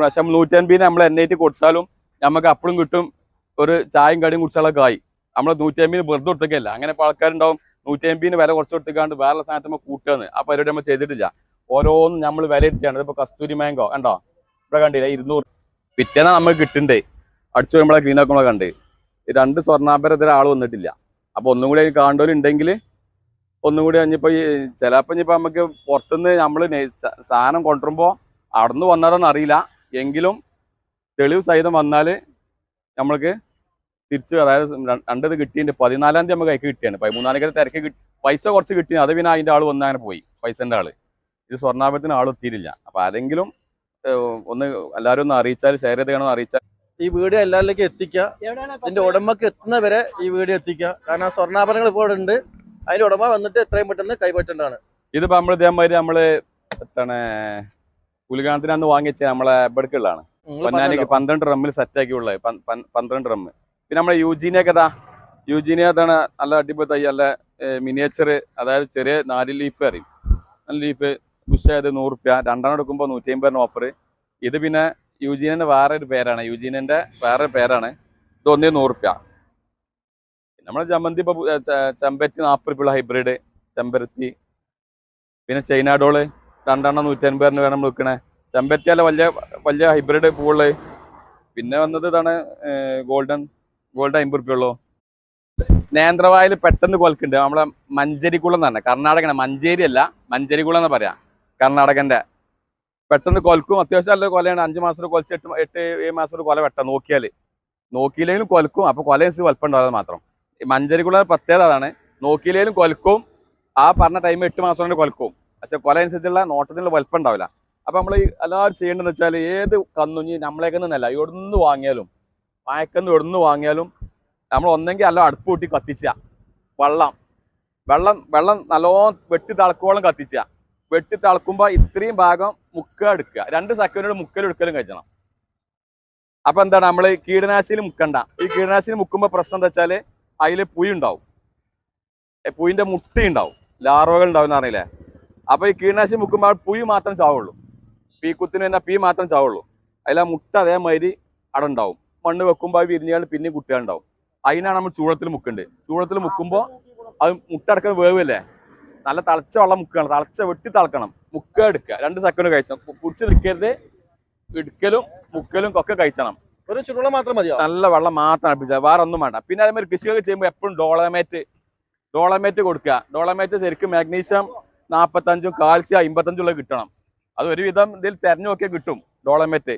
പക്ഷെ 150 നമ്മൾ എണ്ണയിട്ട് കൊടുത്താലും നമുക്ക് അപ്പോഴും കിട്ടും ഒരു ചായയും കടിയും കുടിച്ചുള്ള കായ്. നമ്മൾ 150 വെറുതെ കൊടുത്തേക്കല്ല. അങ്ങനെ ഇപ്പോൾ ആൾക്കാരുണ്ടാവും 150 വില കുറച്ച് കൊടുത്തേക്കാണ്ട് വേറെ സാധനത്തിൽ കൂട്ടുകയെന്ന്. ആ പരിപാടി നമ്മൾ ചെയ്തിട്ടില്ല. ഓരോന്നും നമ്മൾ വില ഇരിച്ചാണ്. ഇപ്പോൾ കസ്തൂരി മാങ്കോ കണ്ടോ, ഇവിടെ കണ്ടില്ല 200. പിറ്റേന്നാ നമുക്ക് കിട്ടുന്നുണ്ട്. അടിച്ചു വരുമ്പോഴേ ക്ലീൻ ആക്കുമ്പോഴേ കണ്ട് 2 സ്വർണ്ണാഭരം ഇതുവരെ ആൾ വന്നിട്ടില്ല. അപ്പോൾ ഒന്നും കൂടി കാണുന്നവരുണ്ടെങ്കിൽ ഒന്നും കൂടി കഴിഞ്ഞപ്പോൾ ഈ ചിലപ്പോൾ ഇനിയിപ്പോൾ നമുക്ക് പുറത്തുനിന്ന് നമ്മൾ സാധനം കൊണ്ടുവരുമ്പോൾ അവിടെ നിന്ന് വന്നതെന്ന് അറിയില്ല. എങ്കിലും തെളിവ് സഹിതം വന്നാൽ നമ്മൾക്ക് തിരിച്ച്, അതായത് 2 കിട്ടിയിട്ട് 14-ാം തീയതി നമുക്ക് കൈക്ക് കിട്ടിയാണ്. 13-ാം തീയതി തിരക്ക് കിട്ടി, പൈസ കുറച്ച് കിട്ടി. അത് പിന്നെ അതിൻ്റെ ആൾ വന്ന് അങ്ങനെ പോയി, പൈസൻ്റെ ആൾ. ഇത് സ്വർണ്ണാഭരണത്തിന് ആൾ എത്തിയിട്ടില്ല. അപ്പോൾ അതെങ്കിലും ഒന്ന് എല്ലാവരും ഒന്ന് അറിയിച്ചാൽ, ഷെയർ ചെയ്ത് അറിയിച്ചാൽ ഈ വീഡിയോ എല്ലാവരിലേക്കും എത്തിക്കുക. ഇതിന്റെ ഉടമക്ക് എത്തുന്ന വരെ ഈ വീഡിയോ എത്തിക്കുക. കാരണം സ്വർണ്ണാഭരണങ്ങൾ ഇപ്പോൾ ഇവിടെ ഉണ്ട്. അതിന്റെ ഉടമ വന്നിട്ട് എത്രയും പെട്ടെന്ന് കൈപ്പറ്റേണ്ടതാണ്. ഇതിപ്പോൾ നമ്മൾ ഇതേമാതിരി നമ്മൾ എന്താണ് ഉദ്ഘാടനത്തിന് അന്ന് വാങ്ങിച്ച നമ്മളെ ബെടുക്കുള്ളതാണ്. പൊന്നാനിക്ക് 12 റമ്മിൽ സെറ്റാക്കിയുള്ളത്, 12 റമ്മ്. പിന്നെ നമ്മളെ യൂജീനിയ അതാണ് നല്ല അടിപൊളി തൈ, നല്ല മിനിയേച്ചർ, അതായത് ചെറിയ 4 ലീഫ് അറിയും. 4 ലീഫ് ബുഷായത് 100 റുപ്യ, 2 എടുക്കുമ്പോൾ 150 ഓഫർ. ഇത് പിന്നെ യൂജീനിയൻ്റെ വേറൊരു പേരാണ്, യൂജീനിയൻ്റെ വേറൊരു പേരാണ്. ഇത് 100 റുപ്യ. നമ്മളെ ചമ്മന്തി ഇപ്പോൾ ചെമ്പരത്തി 40 റുപ്യുള്ള ഹൈബ്രിഡ് ചെമ്പരത്തി. പിന്നെ ചൈനാഡോള് 2 150 വേണം നമ്മൾ വിൽക്കണേ. ചെമ്പരത്തിയല്ല വലിയ വലിയ ഹൈബ്രിഡ് പൂള്. പിന്നെ വന്നത് ഇതാണ് ഗോൾഡൻ 50 റുപ്യുള്ളൂ. നേന്ത്രവായിൽ പെട്ടെന്ന് കൊലക്കുണ്ട്. നമ്മളെ മഞ്ചേരിക്കുളം എന്ന് പറഞ്ഞാൽ കർണാടകയാണ്, മഞ്ചേരി അല്ല മഞ്ചേരിക്കുളം എന്ന് പറയാം. കർണാടകൻ്റെ പെട്ടെന്ന് കൊലക്കും. അത്യാവശ്യം നല്ല കൊലയാണ്. 5 മാസം കൊലച്ച് 8-7 മാസം കൊല വെട്ടാം. നോക്കിയില്ലെങ്കിലും കൊലക്കും. അപ്പോൾ കൊല അനുസരിച്ച് വലുപ്പമുണ്ടാകാതെ മാത്രം. മഞ്ചേരിക്കുളം പ്രത്യേകത അതാണ്, നോക്കിയില്ലെങ്കിലും കൊലക്കും. ആ പറഞ്ഞ ടൈം 8 മാസം കൊണ്ട് കൊലക്കും. പക്ഷെ കൊല അനുസരിച്ചുള്ള നോട്ടത്തിനുള്ള വലുപ്പം ഉണ്ടാവില്ല. അപ്പോൾ നമ്മൾ എല്ലാവരും ചെയ്യേണ്ടതെന്ന് വെച്ചാൽ ഏത് കന്നുഞ്ഞി നമ്മളേക്കെന്നല്ല എവിടുന്ന് വാങ്ങിയാലും, വായക്കന്ന് എവിടുന്ന് വാങ്ങിയാലും നമ്മൾ ഒന്നെങ്കിൽ നല്ല അടുപ്പ് കൂട്ടി കത്തിച്ച വെള്ളം നല്ലോണം വെട്ടി തിളക്കോളം കത്തിച്ച. വെട്ടി തിളക്കുമ്പോൾ ഇത്രയും ഭാഗം എടുക്കുക. 2 സെക്കൻഡ് എടുക്കലും കഴിച്ചണം. അപ്പോൾ എന്താണ്, നമ്മൾ കീടനാശിനി മുക്കണ്ട. ഈ കീടനാശിനി മുക്കുമ്പോൾ പ്രശ്നം എന്താ വെച്ചാൽ അതിൽ പുഴു ഉണ്ടാവും, പുയിൻ്റെ മുട്ടയുണ്ടാവും, ലാർവകൾ ഉണ്ടാവും എന്ന് അറിയില്ലേ. അപ്പോൾ ഈ കീടനാശിനി മുക്കുമ്പോൾ ആ പുഴു മാത്രം ചാവുള്ളൂ, കുത്തിന് തന്നെ പീ മാത്രം ചാവുള്ളൂ. അതിൽ ആ മുട്ട അതേമാതിരി അവിടെ ഉണ്ടാവും. മണ്ണ് വെക്കുമ്പോൾ അത് വിരിഞ്ഞാൽ പിന്നെ കുട്ടികളുണ്ടാവും. അതിനാണ് നമ്മൾ ചൂടത്തിൽ മുക്കേണ്ടത്. ചൂടത്തിൽ മുക്കുമ്പോൾ അത് മുട്ട അടക്കുന്ന വേവല്ലേ, നല്ല തിളച്ച വെള്ളം മുക്കുകയാണ്, വെട്ടി തിളക്കണം. എടുക്കുക 2 സെക്കൻഡ് കഴിച്ചണം. കുടിച്ച് നിൽക്കരുത്. എടുക്കലും മുക്കലും ഒക്കെ കഴിച്ചണം. ഒരു ചുടുവെള്ളം മാത്രം മതിയോ? നല്ല വെള്ളം മാത്രം അടുപ്പിച്ചാൽ വേറെ ഒന്നും വേണ്ട. പിന്നെ അതേമാതിരി കൃഷിയൊക്കെ ചെയ്യുമ്പോൾ എപ്പോഴും ഡോളമേറ്റ് കൊടുക്കുക. ഡോളമേറ്റ് ശരിക്കും മാഗ്നീഷ്യം 45, കാൽസ്യം 55 കിട്ടണം. അത് ഒരുവിധം ഇതിൽ തെരഞ്ഞു നോക്കിയാൽ കിട്ടും ഡോളമേറ്റ്.